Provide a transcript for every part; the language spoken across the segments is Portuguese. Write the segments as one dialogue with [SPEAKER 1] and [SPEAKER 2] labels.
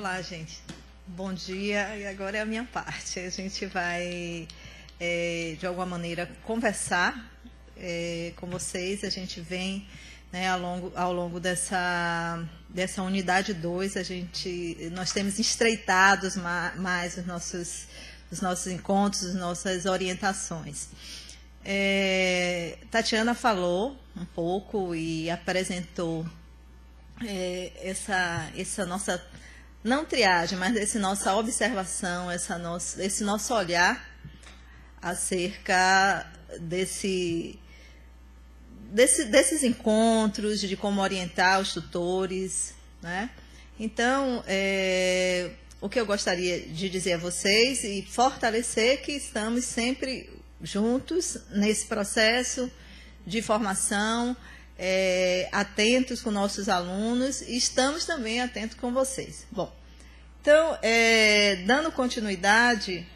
[SPEAKER 1] Olá, gente. Bom dia, e agora é a minha parte. A gente vai, de alguma maneira, conversar com vocês. A gente vem, né, ao longo dessa unidade 2, nós temos estreitado mais os nossos encontros, as nossas orientações. Tatiana falou um pouco e apresentou essa nossa, não triagem, mas essa nossa observação, esse nosso olhar acerca desses encontros, de como orientar os tutores, né? Então, o que eu gostaria de dizer a vocês e fortalecer que estamos sempre juntos nesse processo de formação, atentos com nossos alunos, e estamos também atentos com vocês. Bom, então, dando continuidade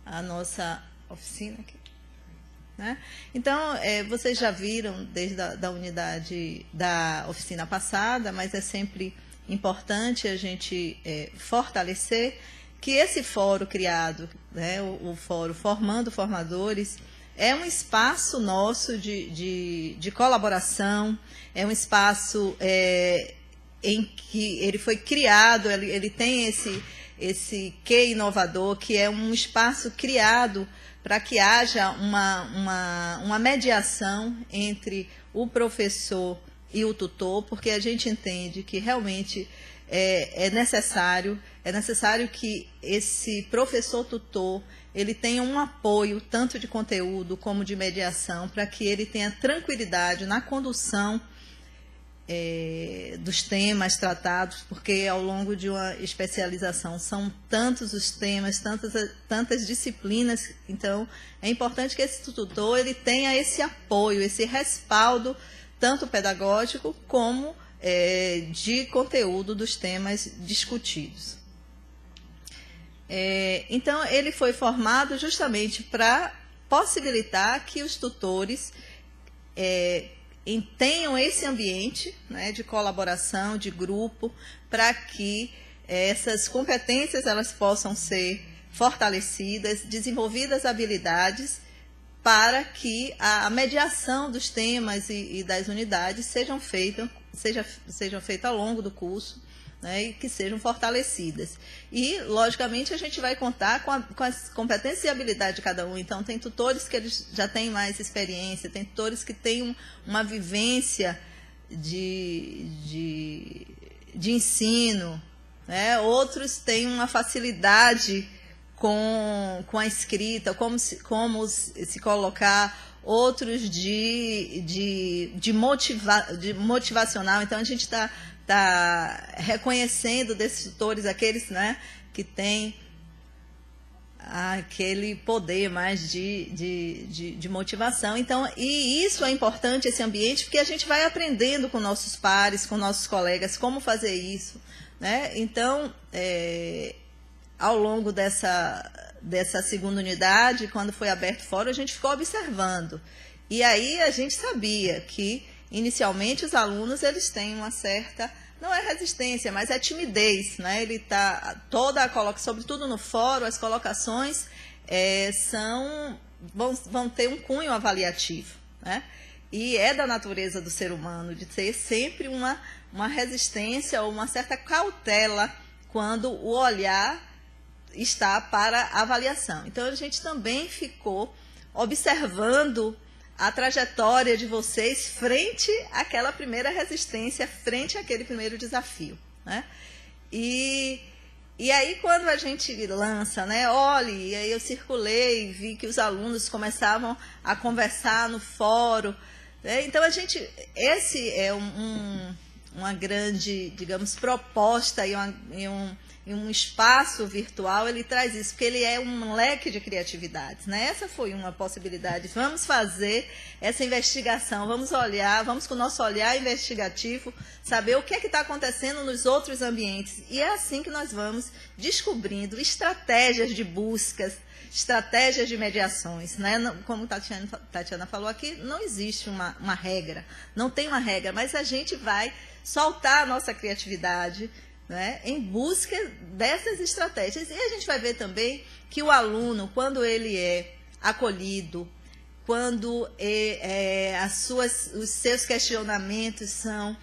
[SPEAKER 1] à nossa oficina aqui, né? Então, vocês já viram desde a unidade da oficina passada, mas é sempre importante a gente fortalecer que esse fórum criado, né, o fórum Formando Formadores, é um espaço nosso de colaboração, é um espaço em que ele foi criado, ele tem esse quê inovador, que é um espaço criado para que haja uma mediação entre o professor e o tutor, porque a gente entende que realmente é necessário que esse professor-tutor ele tenha um apoio, tanto de conteúdo como de mediação, para que ele tenha tranquilidade na condução dos temas tratados, porque ao longo de uma especialização são tantos os temas, tantas disciplinas, então é importante que esse tutor ele tenha esse apoio, esse respaldo, tanto pedagógico como de conteúdo dos temas discutidos. Então, ele foi formado justamente para possibilitar que os tutores tenham esse ambiente, né, de colaboração, de grupo, para que essas competências elas possam ser fortalecidas, desenvolvidas habilidades, para que a mediação dos temas e das unidades sejam feitas ao longo do curso, né, e que sejam fortalecidas. E, logicamente, a gente vai contar com as competências e habilidades de cada um. Então, tem tutores que eles já têm mais experiência, tem tutores que têm uma vivência de ensino, né? Outros têm uma facilidade com a escrita, como se colocar, outros de motivacional. Então, a gente está reconhecendo desses tutores aqueles, né, que têm aquele poder mais de motivação. Então, e isso é importante, esse ambiente, porque a gente vai aprendendo com nossos pares, com nossos colegas, como fazer isso, né? Então, ao longo dessa segunda unidade, quando foi aberto o fórum, a gente ficou observando. E aí a gente sabia que, inicialmente, os alunos eles têm uma certa, não é resistência, mas é timidez, né? Ele está sobretudo no fórum, as colocações vão ter um cunho avaliativo, né? E é da natureza do ser humano de ter sempre uma resistência ou uma certa cautela quando o olhar está para avaliação. Então, a gente também ficou observando a trajetória de vocês frente àquela primeira resistência, frente àquele primeiro desafio, né? E aí, quando a gente lança, né, olhe, e aí eu circulei, vi que os alunos começavam a conversar no fórum, né? Então, esse é uma grande, digamos, proposta e um espaço virtual, ele traz isso, porque ele é um leque de criatividades, né? Essa foi uma possibilidade. Vamos fazer essa investigação, vamos com o nosso olhar investigativo, saber o que é que está acontecendo nos outros ambientes. E é assim que nós vamos descobrindo estratégias de buscas, estratégias de mediações, né? Como Tatiana falou aqui, não existe uma regra, não tem uma regra, mas a gente vai soltar a nossa criatividade, né, em busca dessas estratégias. E a gente vai ver também que o aluno, quando ele é acolhido, quando os seus questionamentos são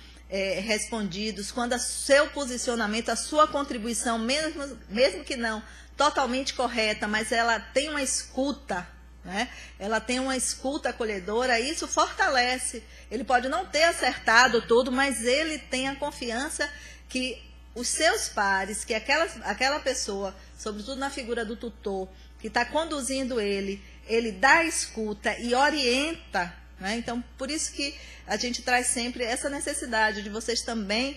[SPEAKER 1] respondidos, quando o seu posicionamento, a sua contribuição, mesmo que não totalmente correta, mas ela tem uma escuta, né? Ela tem uma escuta acolhedora, isso fortalece. Ele pode não ter acertado tudo, mas ele tem a confiança que os seus pares, que aquela pessoa, sobretudo na figura do tutor, que está conduzindo ele dá escuta e orienta, né? Então, por isso que a gente traz sempre essa necessidade de vocês também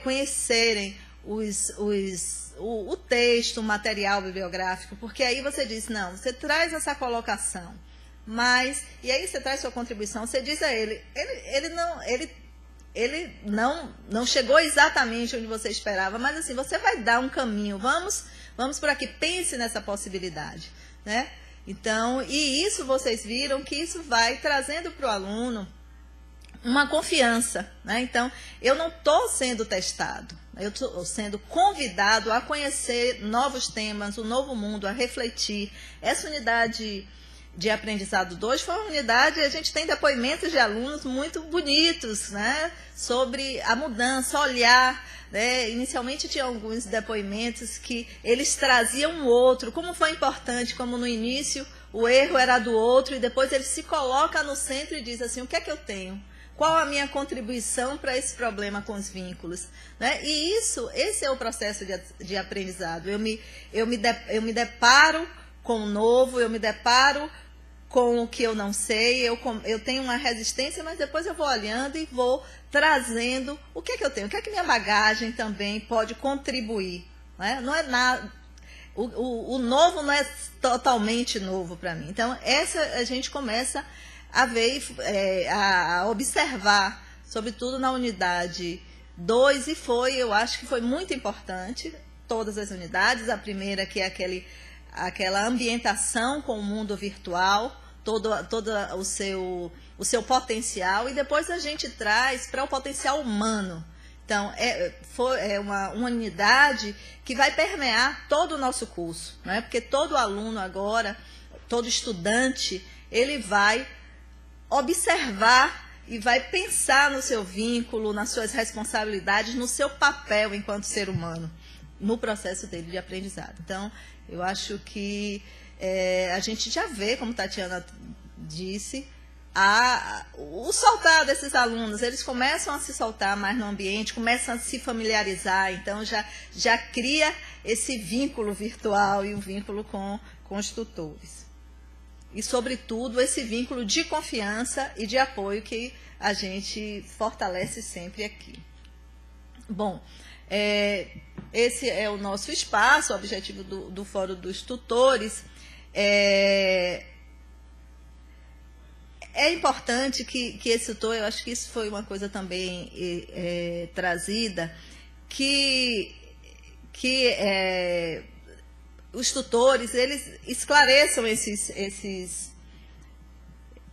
[SPEAKER 1] conhecerem o texto, o material bibliográfico, porque aí você diz, não, você traz essa colocação, mas, e aí você traz sua contribuição, você diz a ele não chegou exatamente onde você esperava, mas assim, você vai dar um caminho, vamos por aqui, pense nessa possibilidade, né? Então, e isso vocês viram que isso vai trazendo para o aluno uma confiança, né? Então, eu não estou sendo testado, eu estou sendo convidado a conhecer novos temas, o novo mundo, a refletir. Essa unidade de aprendizado 2 foi uma unidade, a gente tem depoimentos de alunos muito bonitos, né, sobre a mudança, olhar, né? Inicialmente tinha alguns depoimentos que eles traziam o outro, como foi importante, como no início o erro era do outro, e depois ele se coloca no centro e diz assim, o que é que eu tenho? Qual a minha contribuição para esse problema com os vínculos? Né? E esse é o processo de aprendizado. Eu me deparo com o novo, eu me deparo com o que eu não sei, eu tenho uma resistência, mas depois eu vou olhando e vou trazendo o que é que eu tenho, o que é que minha bagagem também pode contribuir. Né? Não é nada, o novo não é totalmente novo para mim. Então, a gente começa a ver, a observar, sobretudo na unidade 2, e eu acho que foi muito importante, todas as unidades. A primeira, que é aquela ambientação com o mundo virtual, todo o seu potencial, e depois a gente traz para o potencial humano. Então, é uma unidade que vai permear todo o nosso curso, né? Porque todo aluno agora, todo estudante, ele vai observar e vai pensar no seu vínculo, nas suas responsabilidades, no seu papel enquanto ser humano, no processo dele de aprendizado. Então, eu acho que a gente já vê, como Tatiana disse, o soltar desses alunos. Eles começam a se soltar mais no ambiente, começam a se familiarizar, então já cria esse vínculo virtual e um vínculo com os tutores. E, sobretudo, esse vínculo de confiança e de apoio que a gente fortalece sempre aqui. Bom, esse é o nosso espaço, o objetivo do Fórum dos Tutores. É importante que esse tutor, eu acho que isso foi uma coisa também trazida, que os tutores, eles esclareçam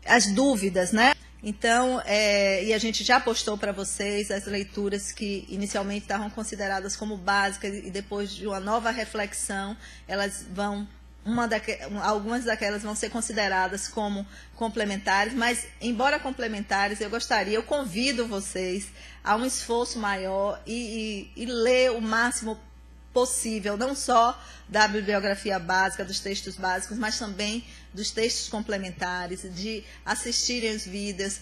[SPEAKER 1] as dúvidas, né? Então, e a gente já postou para vocês as leituras que inicialmente estavam consideradas como básicas, e depois de uma nova reflexão, elas vão, algumas daquelas vão ser consideradas como complementares, mas, embora complementares, eu convido vocês a um esforço maior e ler o máximo possível, não só da bibliografia básica, dos textos básicos, mas também dos textos complementares, de assistirem os vídeos,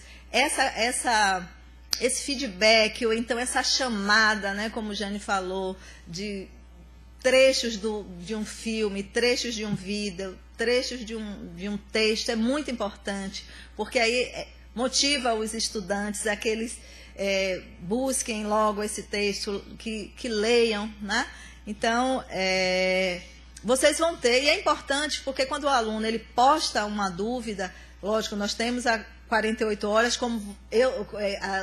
[SPEAKER 1] esse feedback, ou então essa chamada, né, como Jane falou, de trechos de um filme, trechos de um vídeo, trechos de um texto, é muito importante, porque aí motiva os estudantes a que eles busquem logo esse texto, que leiam, né? Então, vocês vão ter, e é importante porque quando o aluno ele posta uma dúvida, lógico, nós temos 48 horas, como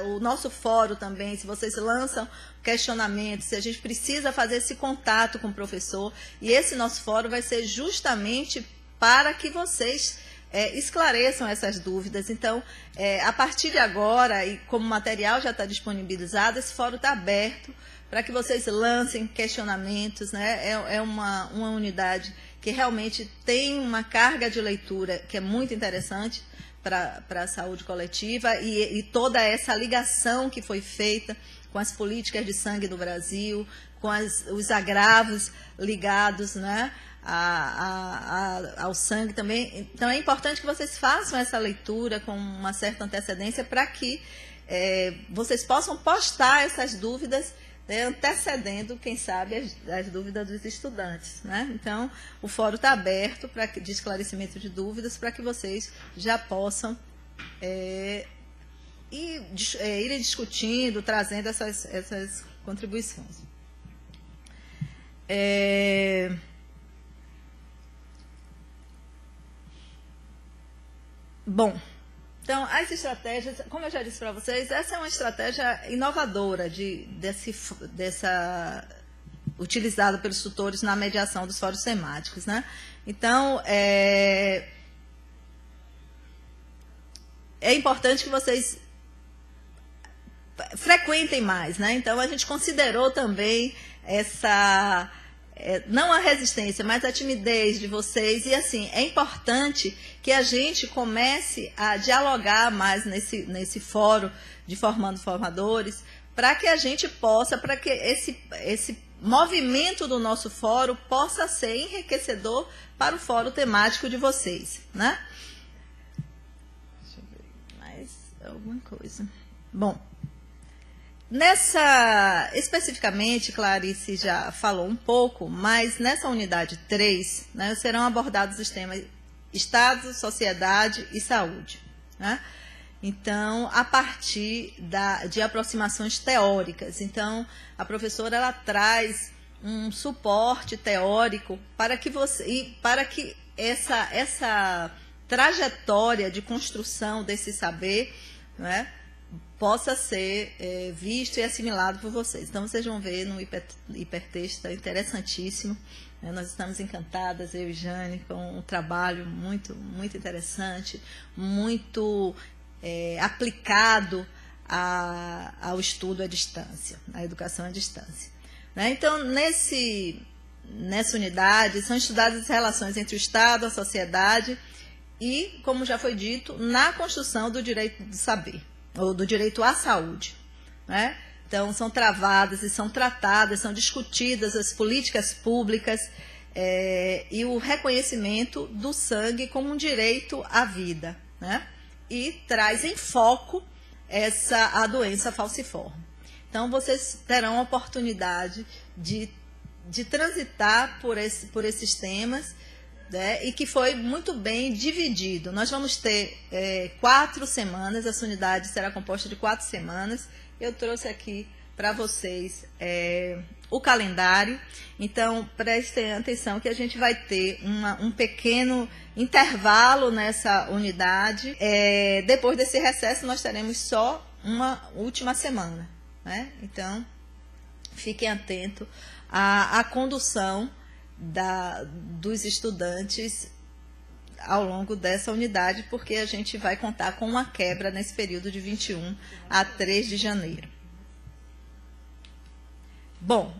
[SPEAKER 1] o nosso fórum também, se vocês lançam questionamentos, se a gente precisa fazer esse contato com o professor, e esse nosso fórum vai ser justamente para que vocês esclareçam essas dúvidas. Então, a partir de agora, e como o material já está disponibilizado, esse fórum está aberto para que vocês lancem questionamentos, né? É uma unidade que realmente tem uma carga de leitura que é muito interessante para a saúde coletiva, e toda essa ligação que foi feita com as políticas de sangue do Brasil, com os agravos ligados, né, ao sangue também. Então, é importante que vocês façam essa leitura com uma certa antecedência para que vocês possam postar essas dúvidas, né, antecedendo, quem sabe, as dúvidas dos estudantes, né? Então, o fórum está aberto de esclarecimento de dúvidas para que vocês já possam irem discutindo, trazendo essas contribuições. Bom, então, as estratégias, como eu já disse para vocês, essa é uma estratégia inovadora utilizada pelos tutores na mediação dos fóruns temáticos, né? Então, é importante que vocês frequentem mais, né? Então, a gente considerou também não a resistência, mas a timidez de vocês, e assim, é importante que a gente comece a dialogar mais nesse fórum de formando formadores, para que a gente possa, para que esse movimento do nosso fórum possa ser enriquecedor para o fórum temático de vocês, né? Deixa eu ver mais alguma coisa. Bom, especificamente, Clarice já falou um pouco, mas nessa unidade 3, né, serão abordados os temas Estado, Sociedade e Saúde, né? Então, a partir de aproximações teóricas. Então, a professora ela traz um suporte teórico para que essa trajetória de construção desse saber, né, possa ser visto e assimilado por vocês. Então, vocês vão ver no hipertexto, é interessantíssimo. Nós estamos encantadas, eu e Jane, com um trabalho muito, muito interessante, muito aplicado ao estudo à distância, à educação à distância, né? Então, nessa unidade, são estudadas as relações entre o Estado, a sociedade e, como já foi dito, na construção do direito do saber, ou do direito à saúde, né? Então, são travadas e são tratadas, são discutidas as políticas públicas e o reconhecimento do sangue como um direito à vida, né? E traz em foco a doença falciforme. Então, vocês terão a oportunidade de transitar por esses temas, né, e que foi muito bem dividido. Nós vamos ter 4 semanas, essa unidade será composta de 4 semanas. Eu trouxe aqui para vocês o calendário. Então, prestem atenção que a gente vai ter um pequeno intervalo nessa unidade. Depois desse recesso, nós teremos só uma última semana, né? Então, fiquem atentos à condução dos estudantes ao longo dessa unidade, porque a gente vai contar com uma quebra nesse período de 21 a 3 de janeiro. Bom,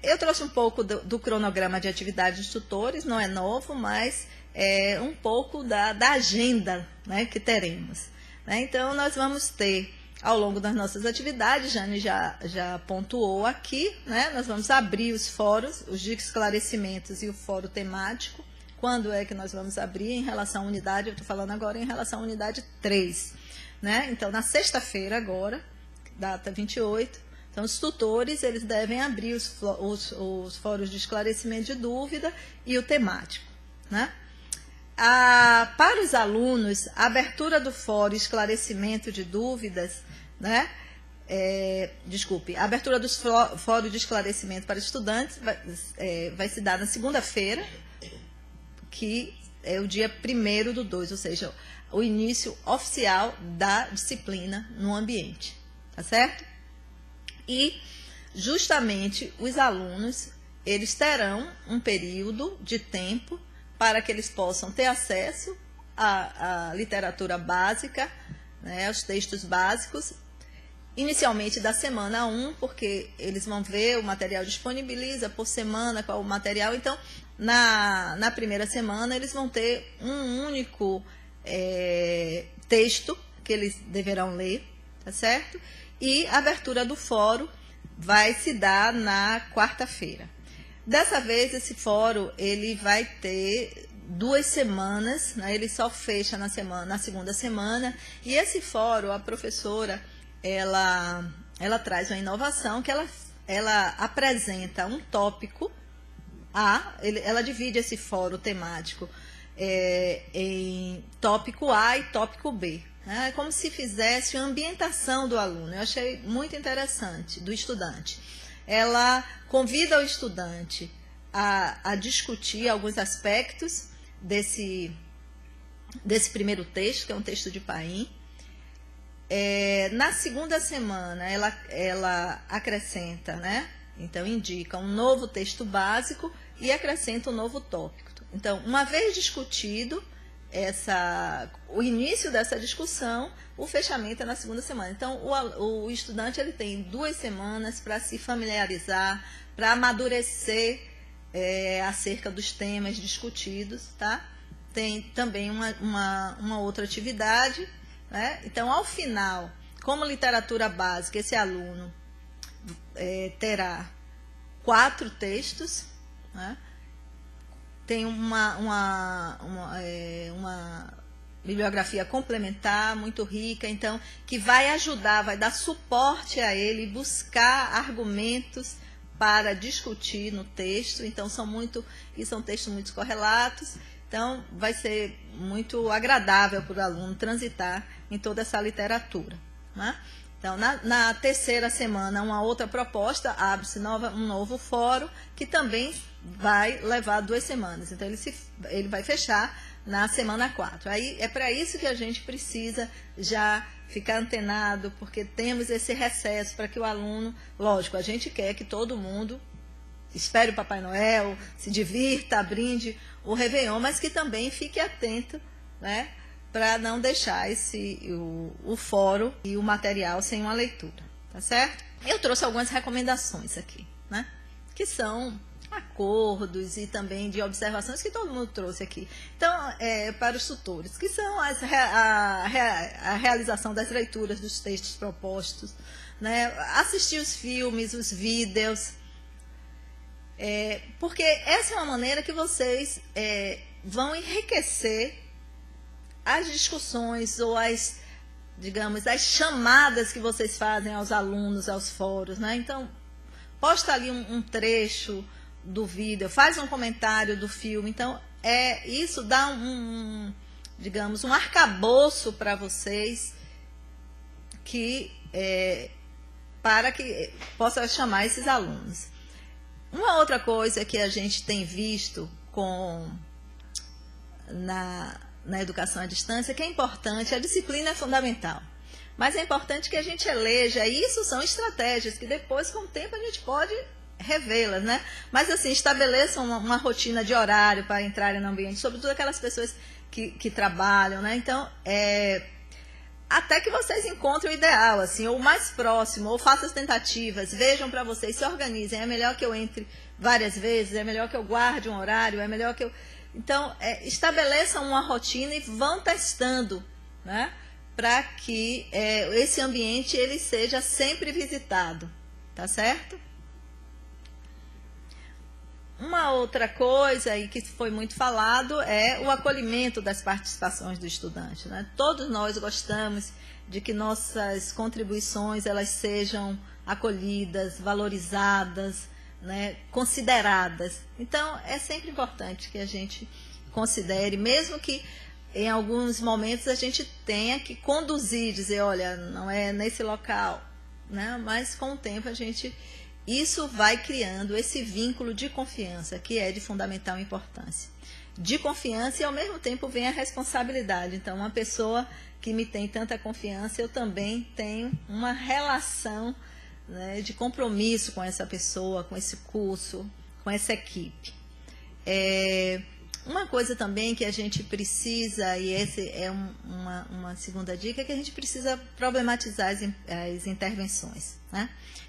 [SPEAKER 1] eu trouxe um pouco do cronograma de atividades dos tutores, não é novo, mas um pouco da agenda, né, que teremos, né? Então, nós vamos ter, ao longo das nossas atividades, Jane já pontuou aqui, né? Nós vamos abrir os fóruns, os de esclarecimentos e o fórum temático. Quando é que nós vamos abrir em relação à unidade? Eu estou falando agora em relação à unidade 3, né? Então, na sexta-feira agora, data 28, então os tutores eles devem abrir os fóruns de esclarecimento de dúvida e o temático, né? Para os alunos, a abertura do fórum esclarecimento de dúvidas, né? A abertura dos fóruns de esclarecimento para estudantes vai se dar na segunda-feira, que é o dia 1º do 2, ou seja, o início oficial da disciplina no ambiente, tá certo? E justamente os alunos, eles terão um período de tempo para que eles possam ter acesso à literatura básica, né, aos textos básicos, inicialmente da semana 1, porque eles vão ver o material disponibiliza por semana qual o material. Então, na primeira semana, eles vão ter um único texto que eles deverão ler, tá certo? E a abertura do fórum vai se dar na quarta-feira. Dessa vez, esse fórum ele vai ter 2 semanas, né? Ele só fecha na segunda semana. E esse fórum, a professora, ela traz uma inovação que ela apresenta um tópico A, ela divide esse fórum temático em tópico A e tópico B. É como se fizesse uma ambientação do aluno. Eu achei muito interessante, do estudante. Ela convida o estudante a discutir alguns aspectos desse primeiro texto, que é um texto de Paim. Na segunda semana, ela acrescenta, né? Então, indica um novo texto básico e acrescenta um novo tópico. Então, uma vez discutido o início dessa discussão, o fechamento é na segunda semana. Então, o estudante ele tem 2 semanas para se familiarizar, para amadurecer acerca dos temas discutidos, tá? Tem também uma outra atividade, né? Então, ao final, como literatura básica, esse aluno terá 4 textos, né? Tem uma bibliografia complementar muito rica, então, que vai ajudar, vai dar suporte a ele, buscar argumentos para discutir no texto. Então, são textos muito correlatos, então vai ser muito agradável para o aluno transitar em toda essa literatura, né? Então, na terceira semana, uma outra proposta, abre-se um novo fórum, que também vai levar 2 semanas. Então, ele vai fechar na semana 4. Aí é para isso que a gente precisa já ficar antenado, porque temos esse recesso para que o aluno, lógico, a gente quer que todo mundo espere o Papai Noel, se divirta, brinde o Réveillon, mas que também fique atento, né, para não deixar o fórum e o material sem uma leitura, tá certo? Eu trouxe algumas recomendações aqui, né, que são acordos e também de observações que todo mundo trouxe aqui. Então, para os tutores, que são a realização das leituras dos textos propostos, né, assistir os filmes, os vídeos, porque essa é uma maneira que vocês vão enriquecer as discussões ou as chamadas que vocês fazem aos alunos, aos fóruns, né? Então, posta ali um trecho do vídeo, faz um comentário do filme. Então, isso dá um arcabouço para vocês para que possa chamar esses alunos. Uma outra coisa que a gente tem visto na educação à distância, que é importante, a disciplina é fundamental. Mas é importante que a gente eleja, e isso são estratégias que depois, com o tempo, a gente pode revê-las, né? Mas, assim, estabeleçam uma rotina de horário para entrarem no ambiente, sobretudo aquelas pessoas que trabalham, né? Então, até que vocês encontrem o ideal, assim, ou o mais próximo, ou façam as tentativas, vejam para vocês, se organizem. É melhor que eu entre várias vezes, é melhor que eu guarde um horário, é melhor que eu... Então, estabeleçam uma rotina e vão testando, né? Para que esse ambiente ele seja sempre visitado, tá certo? Uma outra coisa aí que foi muito falado é o acolhimento das participações do estudante, né? Todos nós gostamos de que nossas contribuições elas sejam acolhidas, valorizadas, né? Consideradas. Então, é sempre importante que a gente considere, mesmo que em alguns momentos a gente tenha que conduzir, dizer, olha, não é nesse local, né? Mas com o tempo isso vai criando esse vínculo de confiança que é de fundamental importância. de confiança e, ao mesmo tempo, vem a responsabilidade. Então, uma pessoa que me tem tanta confiança, eu também tenho uma relação, né, de compromisso com essa pessoa, com esse curso, com essa equipe. Uma coisa também que a gente precisa, e essa é uma segunda dica, é que a gente precisa problematizar as intervenções, né?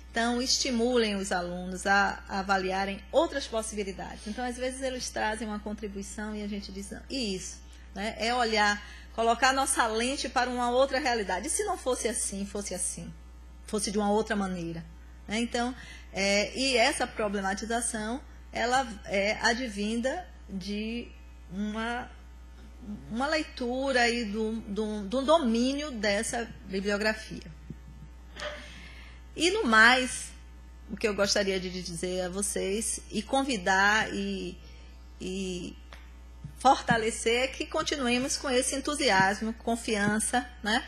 [SPEAKER 1] Então, estimulem os alunos a avaliarem outras possibilidades. Então, às vezes, eles trazem uma contribuição e a gente diz, não, e isso? Né? É olhar, colocar nossa lente para uma outra realidade. E se não fosse assim, fosse de uma outra maneira? Né? Então, e essa problematização, ela é advinda de uma leitura e do domínio dessa bibliografia. E no mais, o que eu gostaria de dizer a vocês e convidar e fortalecer é que continuemos com esse entusiasmo, confiança, né?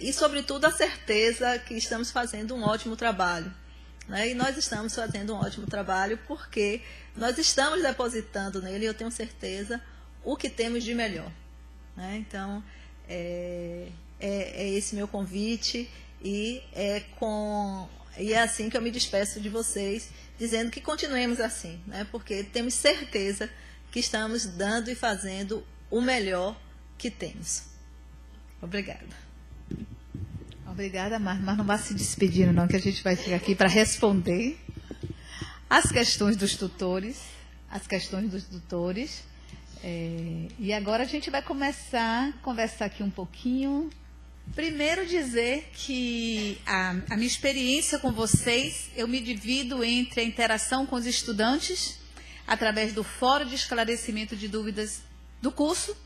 [SPEAKER 1] E, sobretudo, a certeza que estamos fazendo um ótimo trabalho. Né? E nós estamos fazendo um ótimo trabalho porque nós estamos depositando nele, eu tenho certeza, o que temos de melhor. Né? Então, é esse meu convite. E é assim que eu me despeço de vocês, dizendo que continuemos assim, né? Porque temos certeza que estamos dando e fazendo o melhor que temos. Obrigada.
[SPEAKER 2] Obrigada, Marta, mas não vá se despedindo não, que a gente vai ficar aqui para responder as questões dos tutores, e agora a gente vai começar a conversar aqui um pouquinho. Primeiro dizer que a minha experiência com vocês, eu me divido entre a interação com os estudantes, através do Fórum de Esclarecimento de Dúvidas do curso,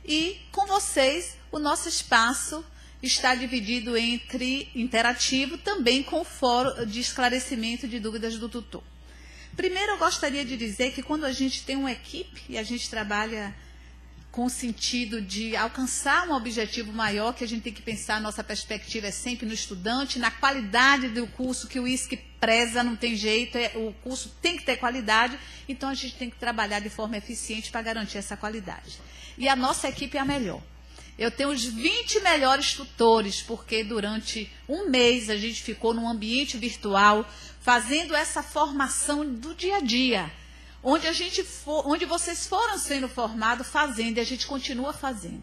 [SPEAKER 2] e com vocês, o nosso espaço está dividido entre interativo, também com o Fórum de Esclarecimento de Dúvidas do tutor. Primeiro, eu gostaria de dizer que quando a gente tem uma equipe e a gente trabalha com o sentido de alcançar um objetivo maior, que a gente tem que pensar, a nossa perspectiva é sempre no estudante, na qualidade do curso, que o ISC preza, não tem jeito, o curso tem que ter qualidade, então a gente tem que trabalhar de forma eficiente para garantir essa qualidade. E a nossa equipe é a melhor. Eu tenho os 20 melhores tutores, porque durante um mês a gente ficou num ambiente virtual, fazendo essa formação do dia a dia, onde vocês foram sendo formados fazendo, e a gente continua fazendo.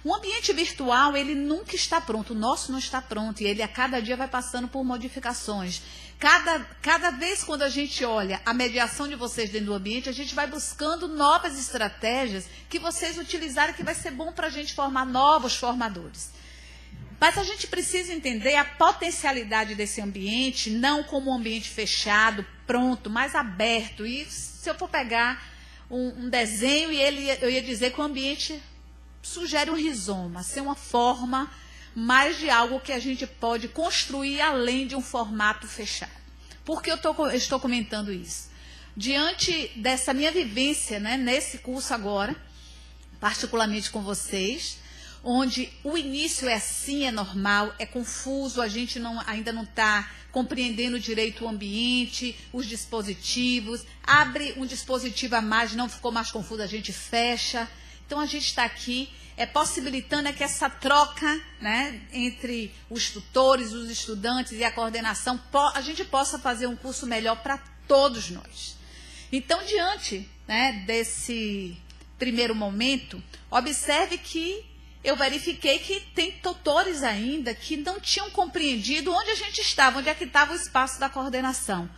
[SPEAKER 2] O ambiente virtual, ele nunca está pronto, o nosso não está pronto, e ele a cada dia vai passando por modificações. Cada vez quando a gente olha a mediação de vocês dentro do ambiente, a gente vai buscando novas estratégias que vocês utilizarem, que vai ser bom para a gente formar novos formadores. Mas a gente precisa entender a potencialidade desse ambiente, não como um ambiente fechado, pronto, mas aberto. E se eu for pegar um desenho, eu ia dizer que o ambiente sugere um rizoma, ser uma forma mais de algo que a gente pode construir além de um formato fechado. Por que eu estou comentando isso? Diante dessa minha vivência, né, nesse curso agora, particularmente com vocês, onde o início é assim, é normal, é confuso, a gente ainda não está compreendendo direito o ambiente, os dispositivos, abre um dispositivo a mais, não ficou mais confuso, a gente fecha. Então, a gente está aqui possibilitando que essa troca, né, entre os tutores, os estudantes e a coordenação, a gente possa fazer um curso melhor para todos nós. Então, diante, né, desse primeiro momento, observe que eu verifiquei que tem tutores ainda que não tinham compreendido onde a gente estava, onde é que estava o espaço da coordenação.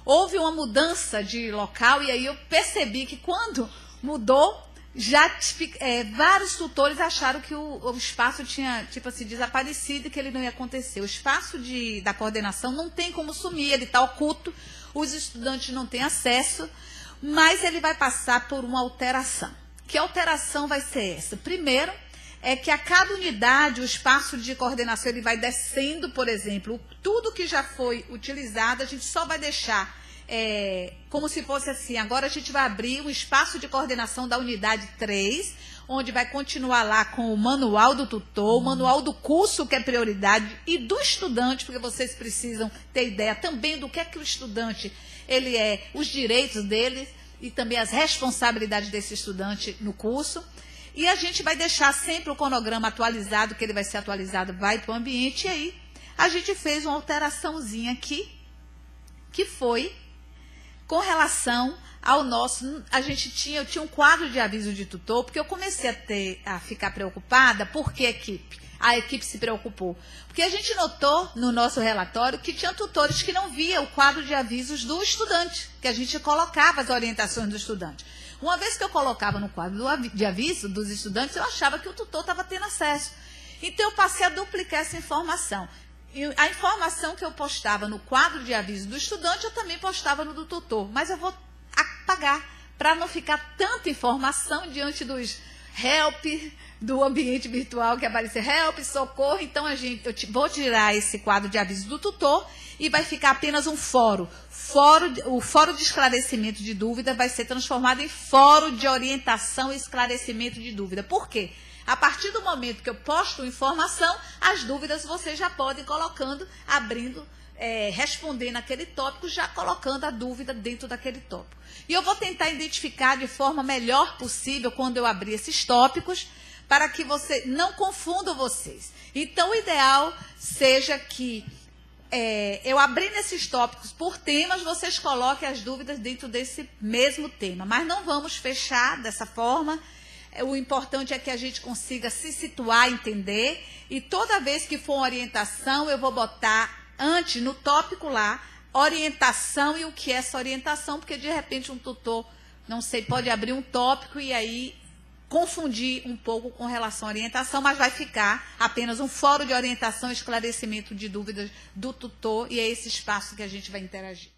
[SPEAKER 2] Houve uma mudança de local e aí eu percebi que quando mudou, vários tutores acharam que o espaço tinha, tipo assim, desaparecido e que ele não ia acontecer. O espaço da coordenação não tem como sumir, ele está oculto, os estudantes não têm acesso, mas ele vai passar por uma alteração. Que alteração vai ser essa? Primeiro, é que a cada unidade, o espaço de coordenação, ele vai descendo, por exemplo, tudo que já foi utilizado, a gente só vai deixar como se fosse assim, agora a gente vai abrir um espaço de coordenação da unidade 3, onde vai continuar lá com o manual do tutor, o manual do curso, que é prioridade, e do estudante, porque vocês precisam ter ideia também do que é que o estudante, os direitos dele, e também as responsabilidades desse estudante no curso. E a gente vai deixar sempre o cronograma atualizado, que ele vai ser atualizado, vai para o ambiente. E aí a gente fez uma alteraçãozinha aqui, que foi com relação ao nosso... Eu tinha um quadro de aviso de tutor, porque eu comecei a ficar preocupada. Por que a equipe se preocupou? Porque a gente notou no nosso relatório que tinha tutores que não via o quadro de avisos do estudante, que a gente colocava as orientações do estudante. Uma vez que eu colocava no quadro de aviso dos estudantes, eu achava que o tutor estava tendo acesso. Então, eu passei a duplicar essa informação. E a informação que eu postava no quadro de aviso do estudante, eu também postava no do tutor. Mas eu vou apagar, para não ficar tanta informação diante dos help, do ambiente virtual que aparecer help, socorro. Então, eu vou tirar esse quadro de aviso do tutor e vai ficar apenas um fórum. O fórum de esclarecimento de dúvida vai ser transformado em fórum de orientação e esclarecimento de dúvida. Por quê? A partir do momento que eu posto informação, as dúvidas vocês já podem ir colocando, abrindo, respondendo aquele tópico, já colocando a dúvida dentro daquele tópico. E eu vou tentar identificar de forma melhor possível, quando eu abrir esses tópicos, para que você não confunda vocês. Então, o ideal seja que eu abrindo esses tópicos por temas, vocês coloquem as dúvidas dentro desse mesmo tema. Mas não vamos fechar dessa forma. O importante é que a gente consiga se situar, entender. E toda vez que for uma orientação, eu vou botar antes, no tópico lá, orientação e o que é essa orientação, porque de repente um tutor, não sei, pode abrir um tópico e aí confundir um pouco com relação à orientação, mas vai ficar apenas um fórum de orientação e esclarecimento de dúvidas do tutor, e é esse espaço que a gente vai interagir.